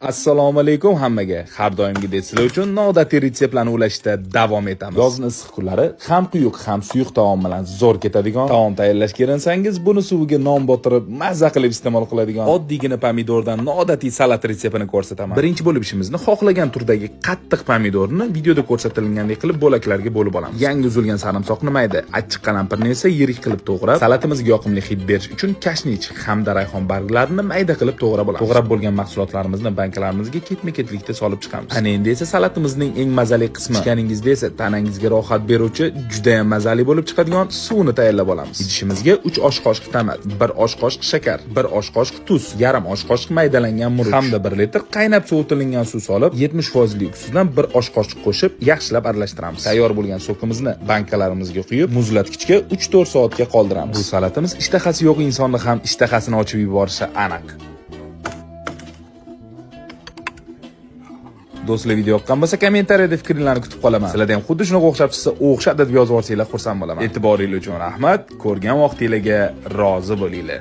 Assalomu alaykum hammaga. Har doimgidek sizlar uchun noodatiy retseptlarni ulashda davom etamiz. Yozning issiq kunlari ham quyuq, ham suyuq taom bilan zo'r ketadigan taom tayyorlashga erinsangiz, buni suviga non botirib, mazza qilib iste'mol qiladigan oddiygina pomidordan noodatiy salat retseptini ko'rsataman. Birinchi bo'lib ishimizni xohlagan turdagi qattiq pomidorni videoda ko'rsatilgandek qilib bo'laklarga bo'lib olamiz. Yangi uzilgan sarimsoqni mayda, achchiq qalampirni esa yirik qilib to'g'rab, salatimizga yoqimli hid berish uchun kashnich hamda rayhon barglarini mayda qilib to'g'rab olamiz. To'g'rab bo'lgan mahsulotlarimizni bankalarımizga ketma-ketlikda solib chiqamiz. Ana endi esa salatimizning eng mazali qismi. Ichganingizda esa tanangizga rohat beruvchi, juda ham mazali bo'lib chiqadigan suvni tayyorlab olamiz. Idishimizga 3 osh qoshiq tamat, 1 osh qoshiq shakar, 1 osh qoshiq tuz, yarim osh qoshiq maydalangan murch hamda 1 litr qaynab sovutilingan suv solib, 70% ustidan 1 osh qoshiq qo'shib, yaxshilab aralashtiramiz. Tayyor bo'lgan sokimizni bankalarimizga quyib, muzlatgichga 3-4 soatga qoldiramiz. Bu salatimiz ishtahasi yo'q insonni ham ishtahasini ochib yuborishi aniq. Do'stlar, video yoqqan bo'lsa kommentariyada fikringizni kutib qolaman. Sizlarda ham xuddi shunga o'xshab chiqsa, o'xshab deb yozib yuborsanglar xursand bo'laman. E'tiboringiz uchun rahmat. Ko'rgan vaqtingizga rozi bo'linglar.